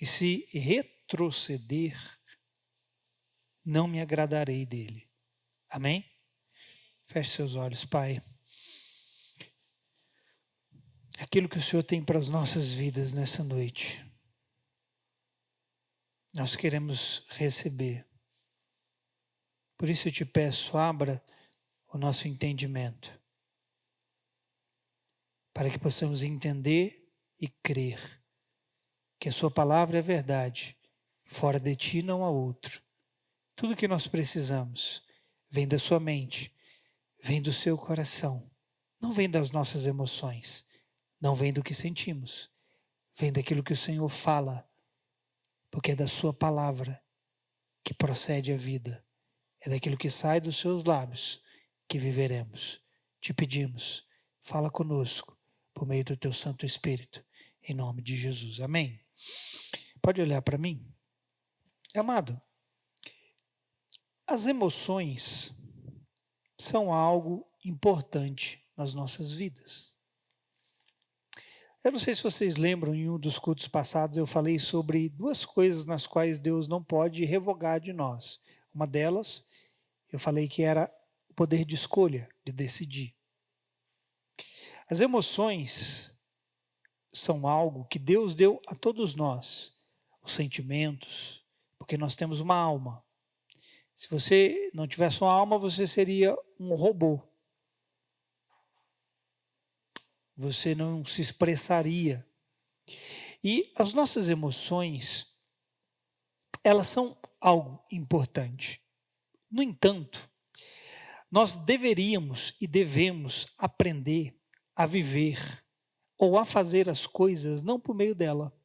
se retroceder, não me agradarei dele. Amém? Feche seus olhos, Pai. Aquilo que o Senhor tem para as nossas vidas nessa noite, nós queremos receber. Por isso eu te peço, abra o nosso entendimento, para que possamos entender e crer que a sua palavra é verdade, fora de ti não há outro. Tudo que nós precisamos vem da sua mente, vem do seu coração, não vem das nossas emoções, não vem do que sentimos, vem daquilo que o Senhor fala, porque é da sua palavra que procede a vida, é daquilo que sai dos seus lábios que viveremos. Te pedimos, fala conosco por meio do teu Santo Espírito, em nome de Jesus. Amém? Pode olhar para mim? Amado, as emoções são algo importante nas nossas vidas. Eu não sei se vocês lembram, em um dos cultos passados eu falei sobre duas coisas nas quais Deus não pode revogar de nós. Uma delas, eu falei que era o poder de escolha, de decidir. As emoções são algo que Deus deu a todos nós, os sentimentos, porque nós temos uma alma. Se você não tivesse uma alma, você seria um robô. Você não se expressaria. E as nossas emoções, elas são algo importante. No entanto, nós deveríamos e devemos aprender a viver ou a fazer as coisas não por meio dela.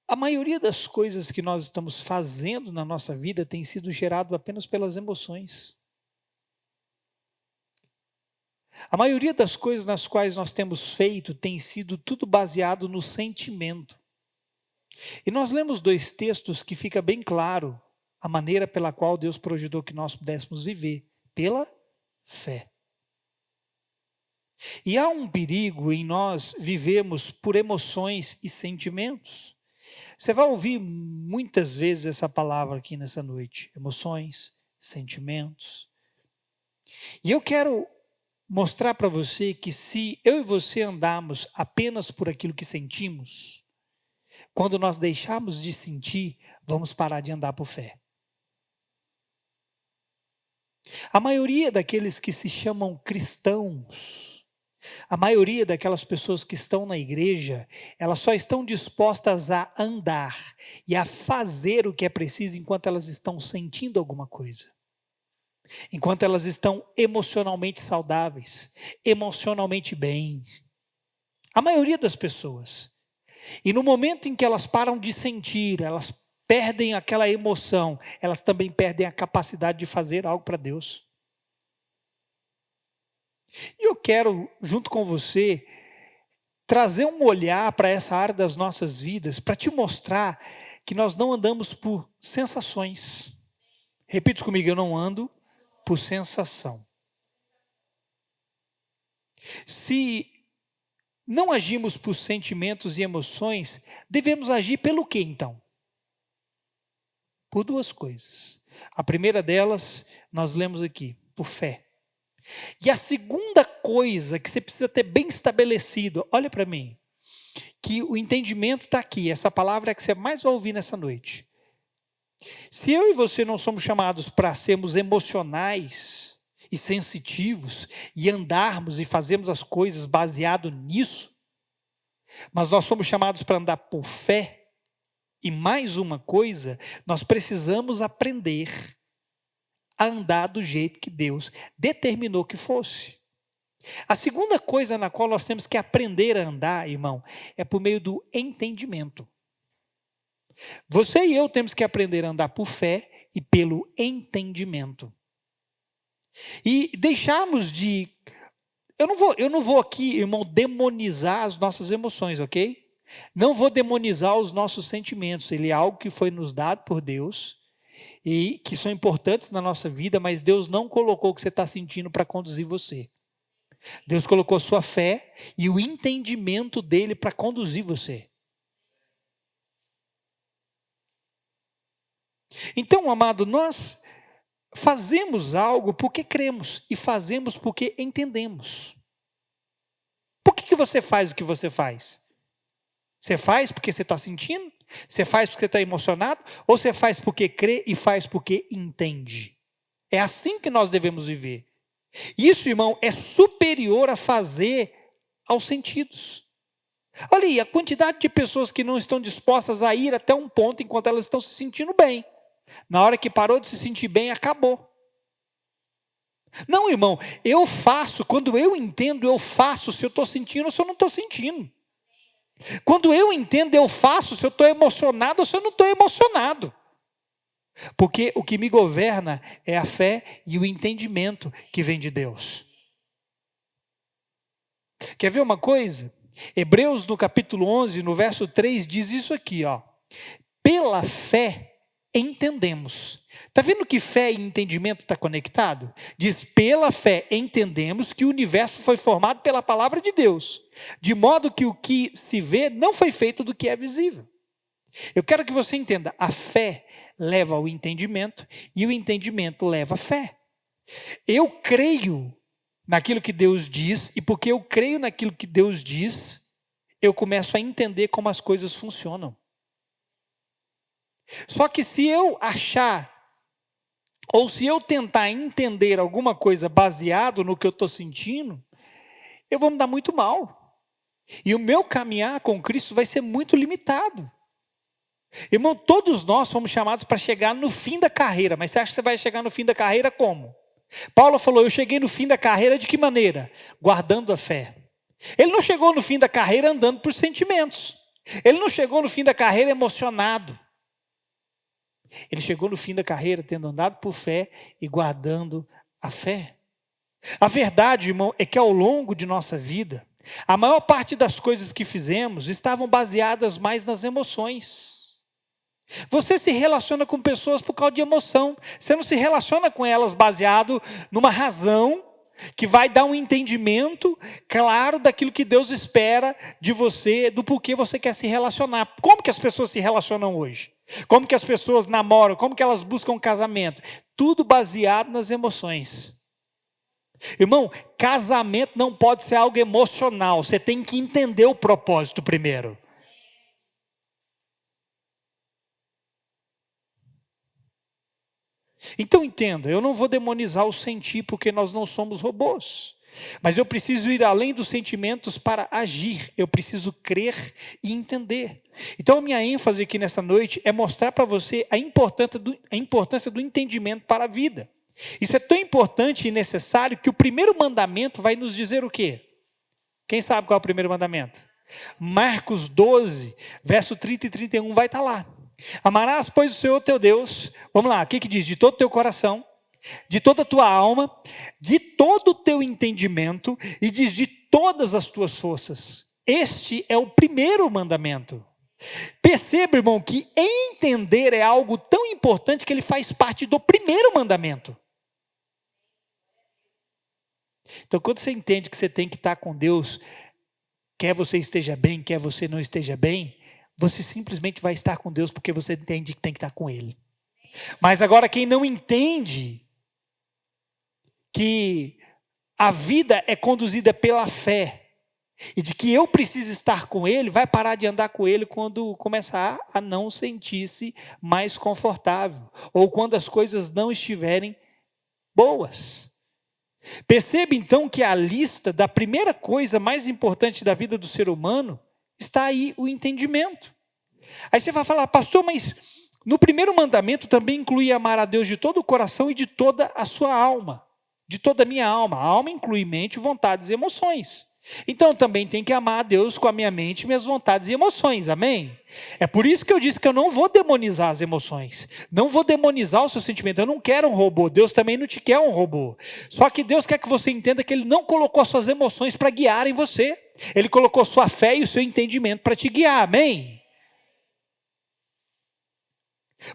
A maioria das coisas que nós estamos fazendo na nossa vida tem sido gerado apenas pelas emoções. A maioria das coisas nas quais nós temos feito tem sido tudo baseado no sentimento. E nós lemos dois textos que fica bem claro a maneira pela qual Deus projetou que nós pudéssemos viver, pela fé. E há um perigo em nós vivermos por emoções e sentimentos. Você vai ouvir muitas vezes essa palavra aqui nessa noite, emoções, sentimentos. E eu quero mostrar para você que se eu e você andarmos apenas por aquilo que sentimos, quando nós deixarmos de sentir, vamos parar de andar por fé. A maioria daqueles que se chamam cristãos, a maioria daquelas pessoas que estão na igreja, elas só estão dispostas a andar e a fazer o que é preciso enquanto elas estão sentindo alguma coisa. Enquanto elas estão emocionalmente saudáveis, emocionalmente bem. A maioria das pessoas. E no momento em que elas param de sentir, elas perdem aquela emoção, elas também perdem a capacidade de fazer algo para Deus. E eu quero, junto com você, trazer um olhar para essa área das nossas vidas, para te mostrar que nós não andamos por sensações. Repita comigo, eu não ando por sensação. Se não agimos por sentimentos e emoções, devemos agir pelo quê então? Por duas coisas. A primeira delas, nós lemos aqui, por fé. E a segunda coisa que você precisa ter bem estabelecido, olha para mim, que o entendimento está aqui, essa palavra é que você mais vai ouvir nessa noite. Se eu e você não somos chamados para sermos emocionais e sensitivos e andarmos e fazermos as coisas baseado nisso, mas nós somos chamados para andar por fé, e mais uma coisa, nós precisamos aprender a andar do jeito que Deus determinou que fosse. A segunda coisa na qual nós temos que aprender a andar, irmão, é por meio do entendimento. Você e eu temos que aprender a andar por fé e pelo entendimento. E deixarmos de... Eu não vou aqui, irmão, demonizar as nossas emoções, ok? Não vou demonizar os nossos sentimentos. Ele é algo que foi nos dado por Deus e que são importantes na nossa vida, mas Deus não colocou o que você está sentindo para conduzir você. Deus colocou a sua fé e o entendimento dele para conduzir você. Então, amado, nós fazemos algo porque cremos e fazemos porque entendemos. Por que você faz o que você faz? Você faz porque você está sentindo? Você faz porque você está emocionado? Ou você faz porque crê e faz porque entende? É assim que nós devemos viver. Isso, irmão, é superior a fazer aos sentidos. Olha aí, a quantidade de pessoas que não estão dispostas a ir até um ponto enquanto elas estão se sentindo bem. Na hora que parou de se sentir bem, acabou. Não, irmão, eu faço, quando eu entendo, eu faço se eu estou sentindo ou se eu não estou sentindo. Quando eu entendo, eu faço se eu estou emocionado ou se eu não estou emocionado. Porque o que me governa é a fé e o entendimento que vem de Deus. Quer ver uma coisa? Hebreus no capítulo 11, no verso 3, diz isso aqui, ó. Pela fé entendemos. Está vendo que fé e entendimento está conectado? Diz, pela fé entendemos que o universo foi formado pela palavra de Deus, de modo que o que se vê não foi feito do que é visível. Eu quero que você entenda, a fé leva ao entendimento e o entendimento leva à fé. Eu creio naquilo que Deus diz e porque eu creio naquilo que Deus diz, eu começo a entender como as coisas funcionam. Só que se eu achar, ou se eu tentar entender alguma coisa baseado no que eu estou sentindo, eu vou me dar muito mal. E o meu caminhar com Cristo vai ser muito limitado. Irmão, todos nós somos chamados para chegar no fim da carreira, mas você acha que você vai chegar no fim da carreira como? Paulo falou, eu cheguei no fim da carreira de que maneira? Guardando a fé. Ele não chegou no fim da carreira andando por sentimentos. Ele não chegou no fim da carreira emocionado. Ele chegou no fim da carreira tendo andado por fé e guardando a fé. A verdade, irmão, é que ao longo de nossa vida, a maior parte das coisas que fizemos estavam baseadas mais nas emoções. Você se relaciona com pessoas por causa de emoção. Você não se relaciona com elas baseado numa razão que vai dar um entendimento claro daquilo que Deus espera de você, do porquê você quer se relacionar. Como que as pessoas se relacionam hoje? Como que as pessoas namoram? Como que elas buscam casamento? Tudo baseado nas emoções. Irmão, casamento não pode ser algo emocional. Você tem que entender o propósito primeiro. Então entenda, eu não vou demonizar o sentir porque nós não somos robôs. Mas eu preciso ir além dos sentimentos para agir. Eu preciso crer e entender. Então a minha ênfase aqui nessa noite é mostrar para você a importância do entendimento para a vida. Isso é tão importante e necessário que o primeiro mandamento vai nos dizer o quê? Quem sabe qual é o primeiro mandamento? Marcos 12, verso 30 e 31 vai estar lá. Amarás, pois, o Senhor teu Deus, vamos lá, o que diz? De todo o teu coração, de toda a tua alma, de todo o teu entendimento e diz de todas as tuas forças. Este é o primeiro mandamento. Perceba, irmão, que entender é algo tão importante que ele faz parte do primeiro mandamento. Então, quando você entende que você tem que estar com Deus, quer você esteja bem, quer você não esteja bem, você simplesmente vai estar com Deus porque você entende que tem que estar com Ele. Mas agora quem não entende que a vida é conduzida pela fé e de que eu preciso estar com Ele, vai parar de andar com Ele quando começar a não sentir-se mais confortável ou quando as coisas não estiverem boas. Perceba então que a lista da primeira coisa mais importante da vida do ser humano está aí o entendimento. Aí você vai falar, pastor, mas no primeiro mandamento também inclui amar a Deus de todo o coração e de toda a sua alma. De toda a minha alma. A alma inclui mente, vontades e emoções. Então também tem que amar a Deus com a minha mente, minhas vontades e emoções, amém? É por isso que eu disse que eu não vou demonizar as emoções. Não vou demonizar o seu sentimento. Eu não quero um robô. Deus também não te quer um robô. Só que Deus quer que você entenda que Ele não colocou suas emoções para guiarem você. Ele colocou sua fé e o seu entendimento para te guiar, amém?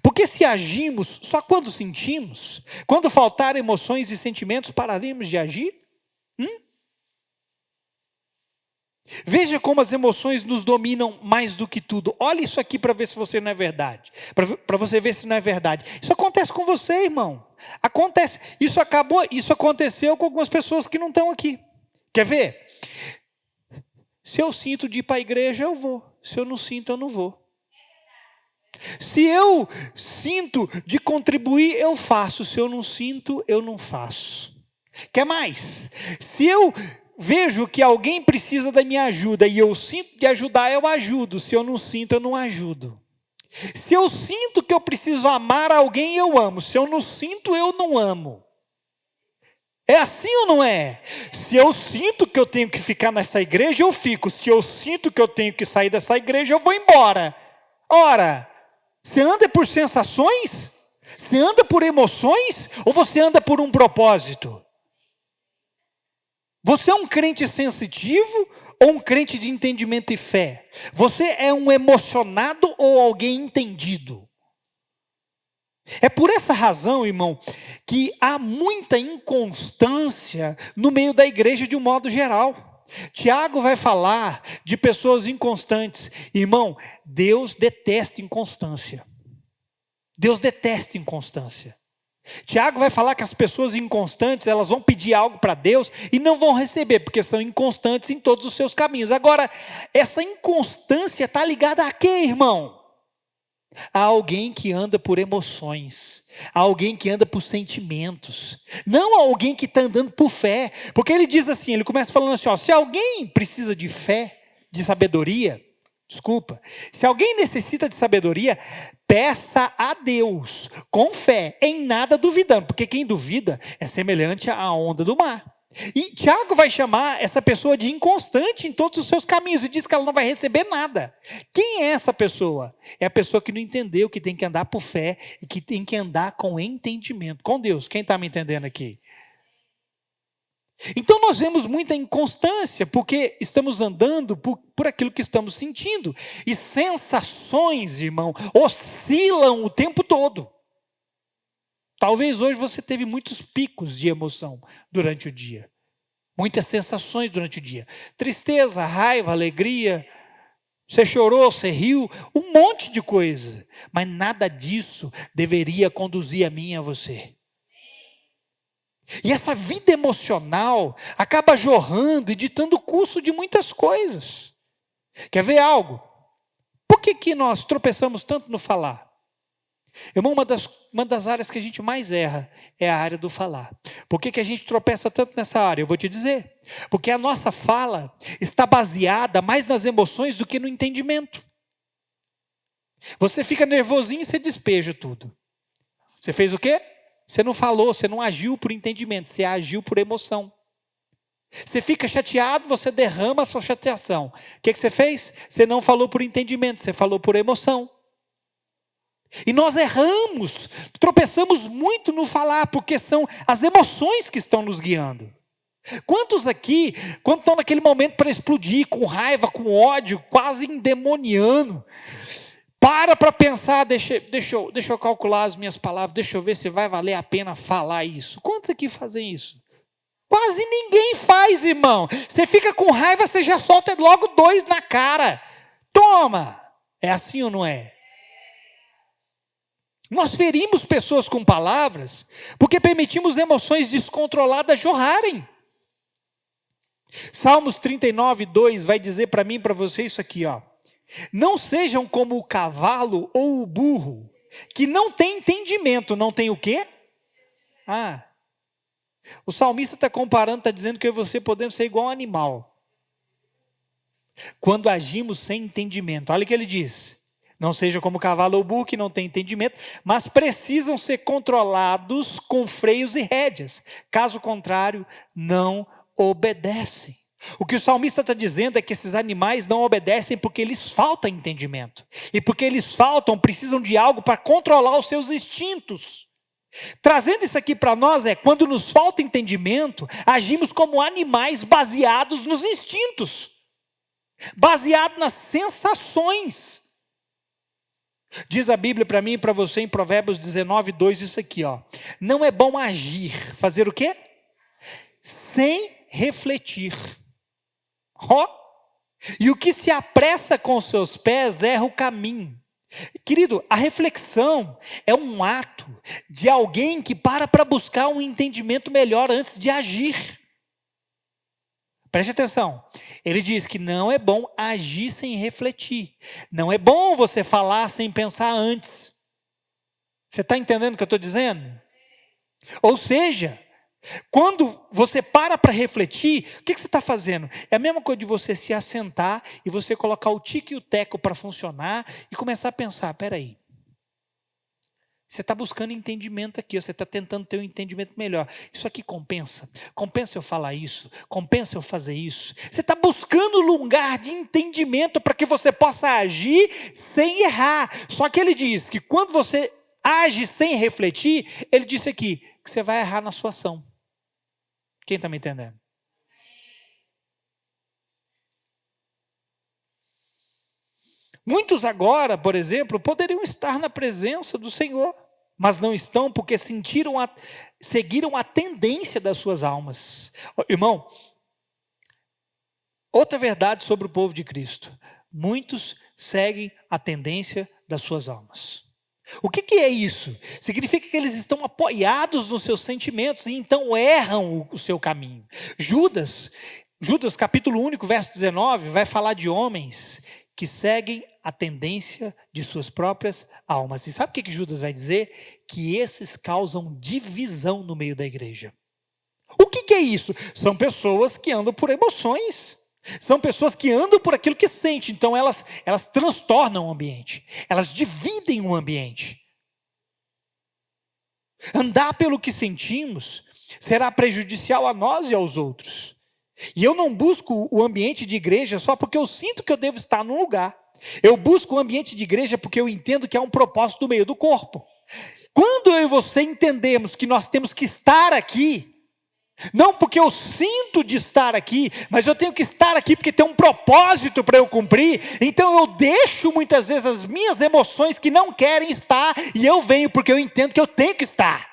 Porque se agimos só quando sentimos, quando faltar emoções e sentimentos, pararemos de agir? Veja como as emoções nos dominam mais do que tudo. Olha isso aqui para ver se você não é verdade. Para você ver se não é verdade. Isso acontece com você, irmão. Acontece. Isso aconteceu com algumas pessoas que não estão aqui. Quer ver? Se eu sinto de ir para a igreja, eu vou. Se eu não sinto, eu não vou. Se eu sinto de contribuir, eu faço. Se eu não sinto, eu não faço. Quer mais? Se eu vejo que alguém precisa da minha ajuda e eu sinto de ajudar, eu ajudo. Se eu não sinto, eu não ajudo. Se eu sinto que eu preciso amar alguém, eu amo. Se eu não sinto, eu não amo. É assim ou não é? Se eu sinto que eu tenho que ficar nessa igreja, eu fico. Se eu sinto que eu tenho que sair dessa igreja, eu vou embora. Ora, você anda por sensações? Você anda por emoções? Ou você anda por um propósito? Você é um crente sensitivo ou um crente de entendimento e fé? Você é um emocionado ou alguém entendido? É por essa razão, irmão, que há muita inconstância no meio da igreja de um modo geral. Tiago vai falar de pessoas inconstantes. Irmão, Deus detesta inconstância. Deus detesta inconstância. Tiago vai falar que as pessoas inconstantes, elas vão pedir algo para Deus e não vão receber, porque são inconstantes em todos os seus caminhos. Agora, essa inconstância está ligada a quê, irmão? A alguém que anda por emoções, a alguém que anda por sentimentos, não a alguém que está andando por fé. Porque ele diz assim, ele começa falando assim, ó, se alguém precisa de fé, de sabedoria, se alguém necessita de sabedoria, peça a Deus, com fé, em nada duvidando, porque quem duvida é semelhante à onda do mar. E Tiago vai chamar essa pessoa de inconstante em todos os seus caminhos e diz que ela não vai receber nada. Quem é essa pessoa? É a pessoa que não entendeu que tem que andar por fé e que tem que andar com entendimento, com Deus. Quem está me entendendo aqui? Então nós vemos muita inconstância, porque estamos andando por aquilo que estamos sentindo. E sensações, irmão, oscilam o tempo todo. Talvez hoje você teve muitos picos de emoção durante o dia. Muitas sensações durante o dia. Tristeza, raiva, alegria. Você chorou, você riu, um monte de coisa. Mas nada disso deveria conduzir a mim e a você. E essa vida emocional acaba jorrando e ditando o curso de muitas coisas. Quer ver algo? Por que nós tropeçamos tanto no falar? Irmão, uma das áreas que a gente mais erra é a área do falar. Por que a gente tropeça tanto nessa área? Eu vou te dizer. Porque a nossa fala está baseada mais nas emoções do que no entendimento. Você fica nervosinho e você despeja tudo. Você fez o quê? Você não falou, você não agiu por entendimento, você agiu por emoção. Você fica chateado, você derrama a sua chateação. O que você fez? Você não falou por entendimento, você falou por emoção. E nós erramos, tropeçamos muito no falar, porque são as emoções que estão nos guiando. Quantos aqui, quando estão naquele momento para explodir, com raiva, com ódio, quase endemoniando, para pensar, deixa eu calcular as minhas palavras, deixa eu ver se vai valer a pena falar isso. Quantos aqui fazem isso? Quase ninguém faz, irmão. Você fica com raiva, você já solta logo 2 na cara. Toma! É assim ou não é? Nós ferimos pessoas com palavras porque permitimos emoções descontroladas jorrarem. Salmos 39, 2 vai dizer para mim e para você isso aqui, ó. Não sejam como o cavalo ou o burro, que não tem entendimento, não tem o quê? O salmista está comparando, está dizendo que eu e você podemos ser igual um animal. Quando agimos sem entendimento. Olha o que ele diz. Não seja como o cavalo ou o burro que não tem entendimento, mas precisam ser controlados com freios e rédeas. Caso contrário, não obedecem. O que o salmista está dizendo é que esses animais não obedecem porque lhes falta entendimento. E porque eles precisam de algo para controlar os seus instintos. Trazendo isso aqui para nós quando nos falta entendimento, agimos como animais baseados nos instintos. Baseados nas sensações. Diz a Bíblia para mim e para você em Provérbios 19, 2, isso aqui, ó. Não é bom agir, fazer o quê? Sem refletir. E o que se apressa com seus pés erra o caminho. Querido, a reflexão é um ato de alguém que para buscar um entendimento melhor antes de agir. Preste atenção. Ele diz que não é bom agir sem refletir. Não é bom você falar sem pensar antes. Você está entendendo o que eu estou dizendo? Ou seja, quando você para refletir, o que você está fazendo? É a mesma coisa de você se assentar e você colocar o tique e o teco para funcionar e começar a pensar, peraí, você está buscando entendimento aqui, você está tentando ter um entendimento melhor. Isso aqui compensa? Compensa eu falar isso? Compensa eu fazer isso? Você está buscando um lugar de entendimento para que você possa agir sem errar. Só que ele diz que quando você age sem refletir, ele disse aqui que você vai errar na sua ação. Quem está me entendendo? Muitos agora, por exemplo, poderiam estar na presença do Senhor, mas não estão porque seguiram a tendência das suas almas. Irmão, outra verdade sobre o povo de Cristo: muitos seguem a tendência das suas almas. O que é isso? Significa que eles estão apoiados nos seus sentimentos e então erram o seu caminho. Judas capítulo 1, verso 19, vai falar de homens que seguem a tendência de suas próprias almas. E sabe o que Judas vai dizer? Que esses causam divisão no meio da igreja. O que é isso? São pessoas que andam por emoções. São pessoas que andam por aquilo que sentem. Então elas transtornam o ambiente. Elas dividem o ambiente. Andar pelo que sentimos será prejudicial a nós e aos outros. E eu não busco o ambiente de igreja só porque eu sinto que eu devo estar num lugar. Eu busco o ambiente de igreja porque eu entendo que há um propósito no meio do corpo. Quando eu e você entendemos que nós temos que estar aqui, não porque eu sinto de estar aqui, mas eu tenho que estar aqui porque tem um propósito para eu cumprir, então eu deixo muitas vezes as minhas emoções que não querem estar, e eu venho porque eu entendo que eu tenho que estar.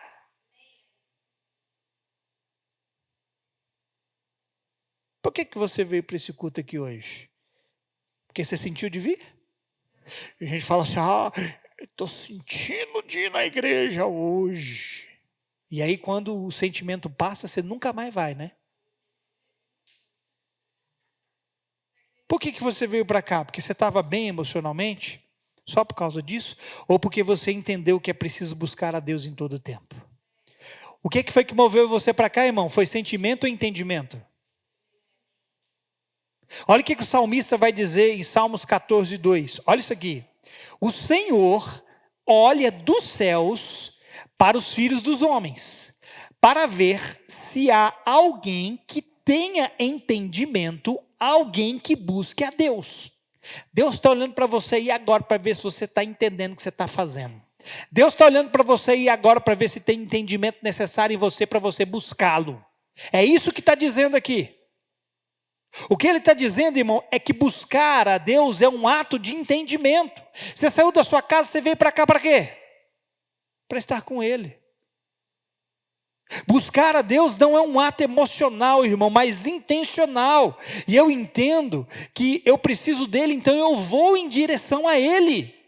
Por que você veio para esse culto aqui hoje? Porque você sentiu de vir? E a gente fala assim, eu estou sentindo de ir na igreja hoje. E aí quando o sentimento passa, você nunca mais vai, né? Por que você veio para cá? Porque você estava bem emocionalmente? Só por causa disso? Ou porque você entendeu que é preciso buscar a Deus em todo o tempo? O que foi que moveu você para cá, irmão? Foi sentimento ou entendimento? Olha o que o salmista vai dizer em Salmos 14, 2. Olha isso aqui. O Senhor olha dos céus para os filhos dos homens, para ver se há alguém que tenha entendimento, alguém que busque a Deus. Deus está olhando para você aí agora para ver se você está entendendo o que você está fazendo. Deus está olhando para você aí agora para ver se tem entendimento necessário em você para você buscá-lo. É isso que está dizendo aqui. O que ele está dizendo, irmão, é que buscar a Deus é um ato de entendimento. Você saiu da sua casa, você veio para cá para quê? Para estar com Ele. Buscar a Deus não é um ato emocional, irmão, mas intencional. E eu entendo que eu preciso dEle, então eu vou em direção a Ele.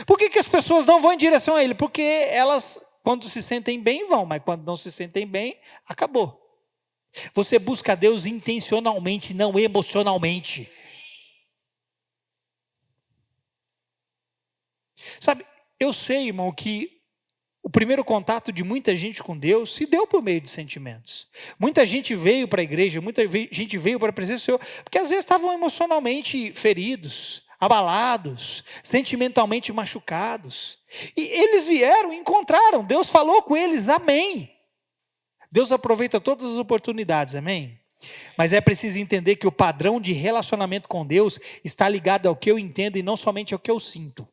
Por que as pessoas não vão em direção a Ele? Porque elas, quando se sentem bem, vão, mas quando não se sentem bem, acabou. Você busca a Deus intencionalmente, não emocionalmente. Sabe, eu sei, irmão, que o primeiro contato de muita gente com Deus se deu por meio de sentimentos. Muita gente veio para a igreja, muita gente veio para a presença do Senhor, porque às vezes estavam emocionalmente feridos, abalados, sentimentalmente machucados. E eles vieram, encontraram, Deus falou com eles, amém. Deus aproveita todas as oportunidades, amém? Mas é preciso entender que o padrão de relacionamento com Deus está ligado ao que eu entendo e não somente ao que eu sinto.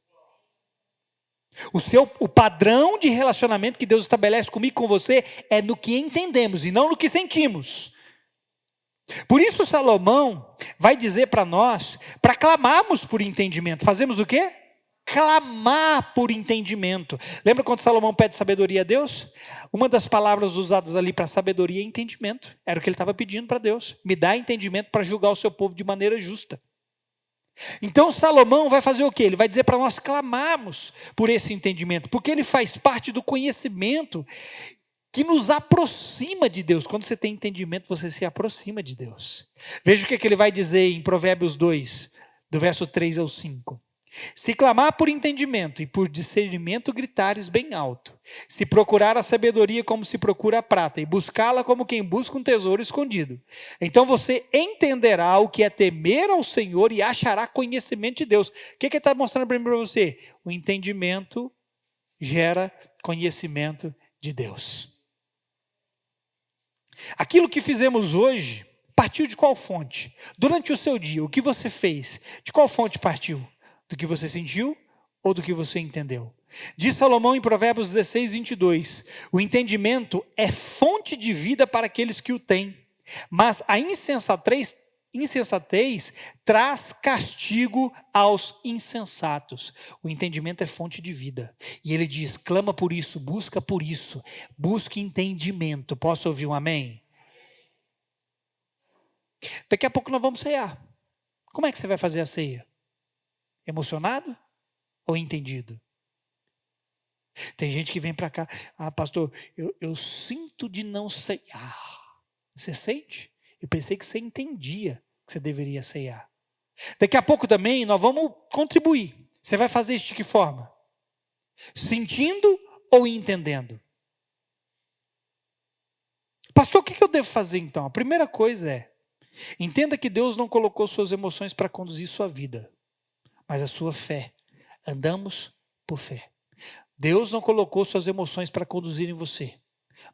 O padrão de relacionamento que Deus estabelece comigo e com você é no que entendemos e não no que sentimos. Por isso Salomão vai dizer para nós, para clamarmos por entendimento. Fazemos o quê? Clamar por entendimento. Lembra quando Salomão pede sabedoria a Deus? Uma das palavras usadas ali para sabedoria é entendimento. Era o que ele estava pedindo para Deus. Me dá entendimento para julgar o seu povo de maneira justa. Então Salomão vai fazer o quê? Ele vai dizer para nós clamarmos por esse entendimento, porque ele faz parte do conhecimento que nos aproxima de Deus. Quando você tem entendimento, você se aproxima de Deus. Veja o que ele vai dizer em Provérbios 2, do verso 3 ao 5. Se clamar por entendimento e por discernimento gritares bem alto, se procurar a sabedoria como se procura a prata e buscá-la como quem busca um tesouro escondido, então você entenderá o que é temer ao Senhor e achará conhecimento de Deus. O que ele está mostrando para você? O entendimento gera conhecimento de Deus. Aquilo que fizemos hoje partiu de qual fonte? Durante o seu dia, o que você fez? De qual fonte partiu? Do que você sentiu ou do que você entendeu? Diz Salomão em Provérbios 16, 22, o entendimento é fonte de vida para aqueles que o têm, mas a insensatez traz castigo aos insensatos. O entendimento é fonte de vida. E ele diz, clama por isso, busque entendimento. Posso ouvir um amém? Daqui a pouco nós vamos ceiar. Como é que você vai fazer a ceia? Emocionado ou entendido? Tem gente que vem para cá, pastor, eu sinto de não ceiar. Você sente? Eu pensei que você entendia que você deveria ceiar. Daqui a pouco também nós vamos contribuir. Você vai fazer isso de que forma? Sentindo ou entendendo? Pastor, o que eu devo fazer então? A primeira coisa é, entenda que Deus não colocou suas emoções para conduzir sua vida, mas a sua fé. Andamos por fé. Deus não colocou suas emoções para conduzirem você,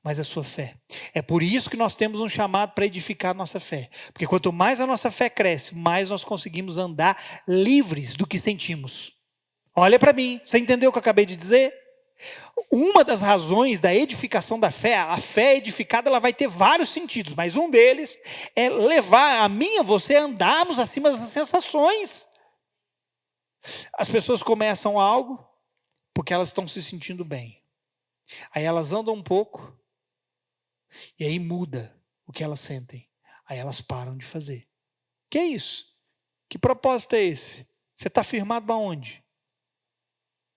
mas a sua fé. É por isso que nós temos um chamado para edificar a nossa fé. Porque quanto mais a nossa fé cresce, mais nós conseguimos andar livres do que sentimos. Olha para mim, você entendeu o que eu acabei de dizer? Uma das razões da edificação da fé, a fé edificada, ela vai ter vários sentidos, mas um deles é levar a mim e a você a andarmos acima das sensações. As pessoas começam algo porque elas estão se sentindo bem. Aí elas andam um pouco e aí muda o que elas sentem. Aí elas param de fazer. Que é isso? Que propósito é esse? Você está firmado aonde?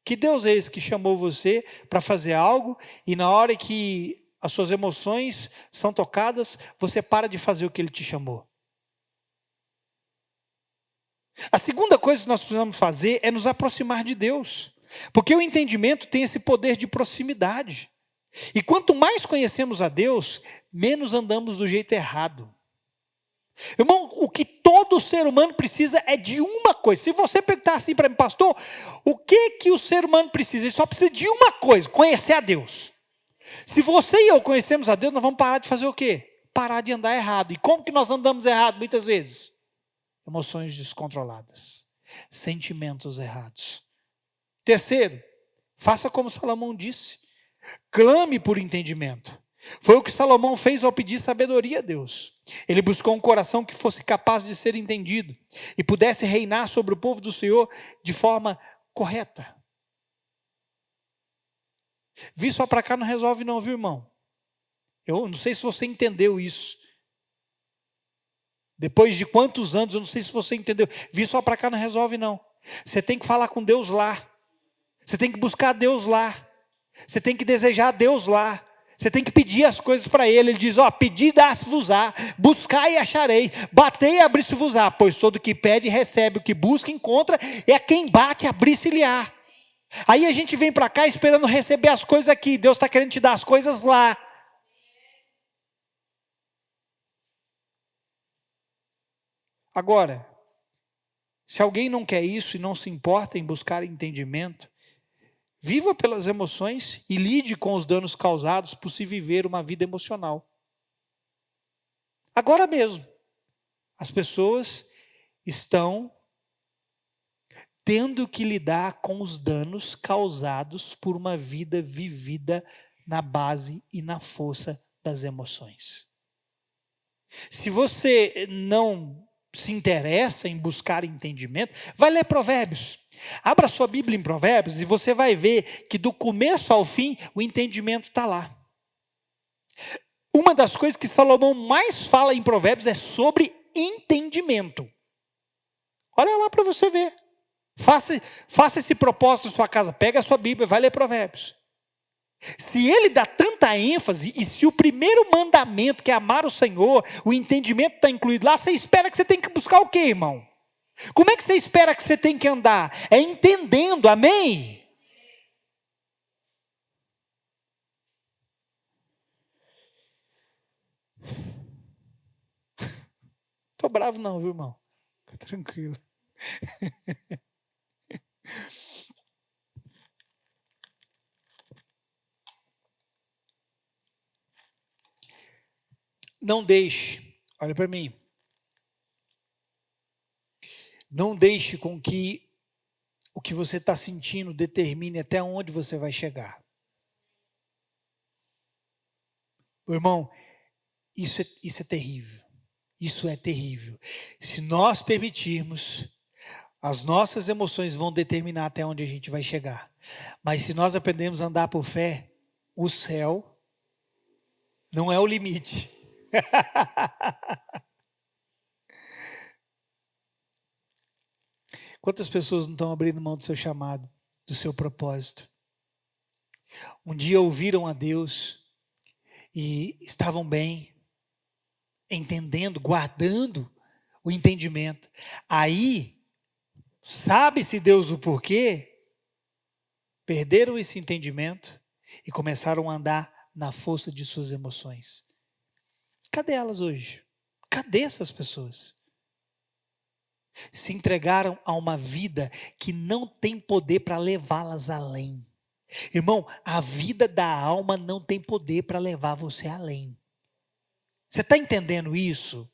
Que Deus é esse que chamou você para fazer algo e na hora que as suas emoções são tocadas, você para de fazer o que Ele te chamou? A segunda coisa que nós precisamos fazer é nos aproximar de Deus. Porque o entendimento tem esse poder de proximidade. E quanto mais conhecemos a Deus, menos andamos do jeito errado. Irmão, o que todo ser humano precisa é de uma coisa. Se você perguntar assim para mim, pastor, o que o ser humano precisa? Ele só precisa de uma coisa, conhecer a Deus. Se você e eu conhecemos a Deus, nós vamos parar de fazer o quê? Parar de andar errado. E como que nós andamos errado muitas vezes? Emoções descontroladas, sentimentos errados. Terceiro, faça como Salomão disse, clame por entendimento. Foi o que Salomão fez ao pedir sabedoria a Deus. Ele buscou um coração que fosse capaz de ser entendido e pudesse reinar sobre o povo do Senhor de forma correta. Vir só para cá não resolve não, viu, irmão? Eu não sei se você entendeu isso. Depois de quantos anos, eu não sei se você entendeu. Vir só para cá não resolve não. Você tem que falar com Deus lá. Você tem que buscar Deus lá. Você tem que desejar Deus lá. Você tem que pedir as coisas para Ele. Ele diz, pedi e dá-se-vos-á. Buscai e acharei. Batei e abri-se-vos-á. Pois todo que pede recebe. O que busca encontra. É quem bate, abri-se-lhe-á. Aí a gente vem para cá esperando receber as coisas aqui. Deus está querendo te dar as coisas lá. Agora, se alguém não quer isso e não se importa em buscar entendimento, viva pelas emoções e lide com os danos causados por se viver uma vida emocional. Agora mesmo, as pessoas estão tendo que lidar com os danos causados por uma vida vivida na base e na força das emoções. Se você não se interessa em buscar entendimento, vai ler Provérbios. Abra sua Bíblia em Provérbios e você vai ver que do começo ao fim o entendimento está lá. Uma das coisas que Salomão mais fala em Provérbios é sobre entendimento. Olha lá para você ver. Faça esse propósito na sua casa. Pega a sua Bíblia, vai ler Provérbios. Se ele dá tanta ênfase, e se o primeiro mandamento, que é amar o Senhor, o entendimento está incluído lá, você espera que você tem que buscar o quê, irmão? Como é que você espera que você tem que andar? É entendendo, amém? Tô bravo não, viu, irmão? Fica tranquilo. Não deixe, olha para mim. Não deixe com que o que você está sentindo determine até onde você vai chegar. Meu irmão, isso é terrível. Isso é terrível. Se nós permitirmos, as nossas emoções vão determinar até onde a gente vai chegar. Mas se nós aprendemos a andar por fé, o céu não é o limite. Quantas pessoas não estão abrindo mão do seu chamado, do seu propósito? Um dia ouviram a Deus e estavam bem, entendendo, guardando o entendimento. Aí, sabe-se Deus o porquê? Perderam esse entendimento e começaram a andar na força de suas emoções. Cadê elas hoje? Cadê essas pessoas? Se entregaram a uma vida que não tem poder para levá-las além. Irmão, a vida da alma não tem poder para levar você além. Você está entendendo isso?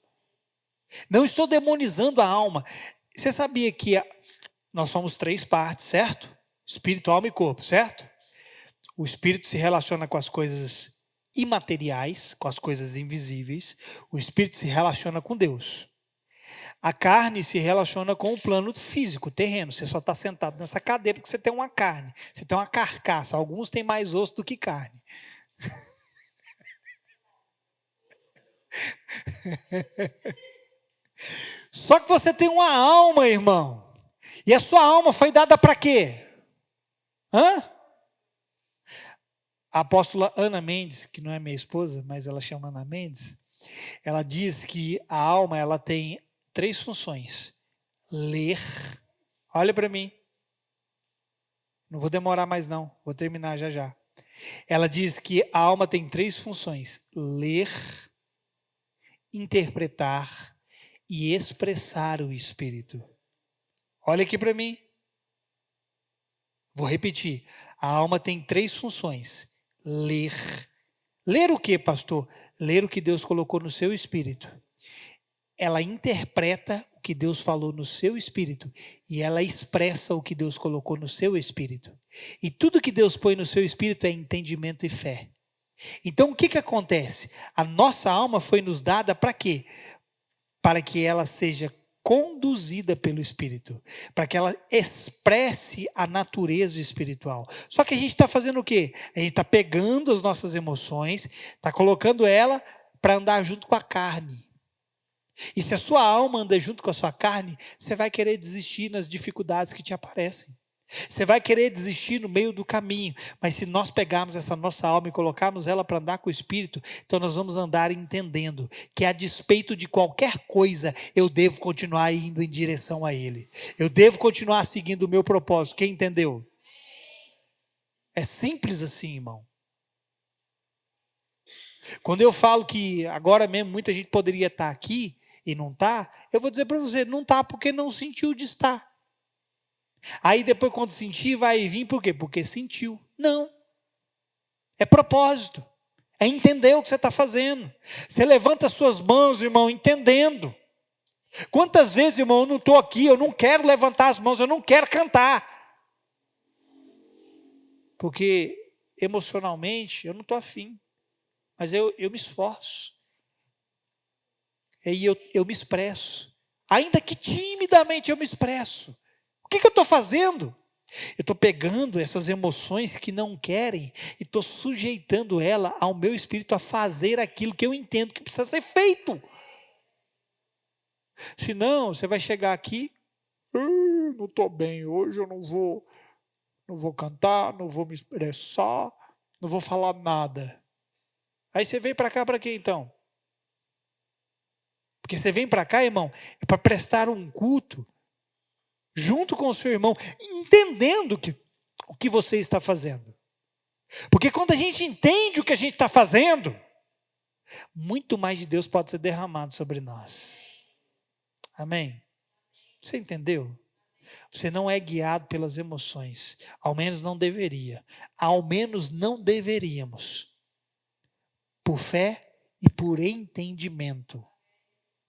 Não estou demonizando a alma. Você sabia que nós somos 3 partes, certo? Espírito, alma e corpo, certo? O espírito se relaciona com as coisas imateriais, com as coisas invisíveis. O espírito se relaciona com Deus. A carne se relaciona com o plano físico, terreno. Você só está sentado nessa cadeira porque você tem uma carne. Você tem uma carcaça. Alguns têm mais osso do que carne. Só que você tem uma alma, irmão. E a sua alma foi dada para quê? A apóstola Ana Mendes, que não é minha esposa, mas ela chama Ana Mendes, ela diz que a alma ela tem 3 funções. Ler, olha para mim, não vou demorar mais não, vou terminar já já. Ela diz que a alma tem 3 funções: ler, interpretar e expressar o Espírito. Olha aqui para mim. Vou repetir. A alma tem 3 funções: ler. Ler o que, pastor? Ler o que Deus colocou no seu espírito. Ela interpreta o que Deus falou no seu espírito e ela expressa o que Deus colocou no seu espírito. E tudo que Deus põe no seu espírito é entendimento e fé. Então o que acontece? A nossa alma foi nos dada para quê? Para que ela seja conduzida pelo Espírito, para que ela expresse a natureza espiritual. Só que a gente está fazendo o quê? A gente está pegando as nossas emoções, está colocando ela para andar junto com a carne. E se a sua alma anda junto com a sua carne, você vai querer desistir nas dificuldades que te aparecem. Você vai querer desistir no meio do caminho, mas se nós pegarmos essa nossa alma e colocarmos ela para andar com o Espírito, então nós vamos andar entendendo que a despeito de qualquer coisa, eu devo continuar indo em direção a Ele. Eu devo continuar seguindo o meu propósito. Quem entendeu? É simples assim, irmão. Quando eu falo que agora mesmo muita gente poderia estar aqui e não está, eu vou dizer para você, não está porque não sentiu de estar. Aí depois quando sentir vai vir por quê? Porque sentiu. Não. É propósito. É entender o que você está fazendo. Você levanta as suas mãos, irmão, entendendo. Quantas vezes, irmão, eu não estou aqui, eu não quero levantar as mãos, eu não quero cantar. Porque emocionalmente eu não estou afim. Mas eu me esforço. E aí eu me expresso. Ainda que timidamente eu me expresso. O que eu estou fazendo? Eu estou pegando essas emoções que não querem e estou sujeitando ela ao meu espírito a fazer aquilo que eu entendo que precisa ser feito. Senão, você vai chegar aqui Não estou bem hoje, eu não vou cantar, não vou me expressar, não vou falar nada. Aí você vem para cá para quê então? Porque você vem para cá, irmão, é para prestar um culto junto com o seu irmão, entendendo o que você está fazendo. Porque quando a gente entende o que a gente está fazendo, muito mais de Deus pode ser derramado sobre nós. Amém? Você entendeu? Você não é guiado pelas emoções, ao menos não deveria. Ao menos não deveríamos. Por fé e por entendimento.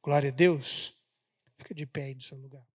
Glória a Deus. Fica de pé aí no seu lugar.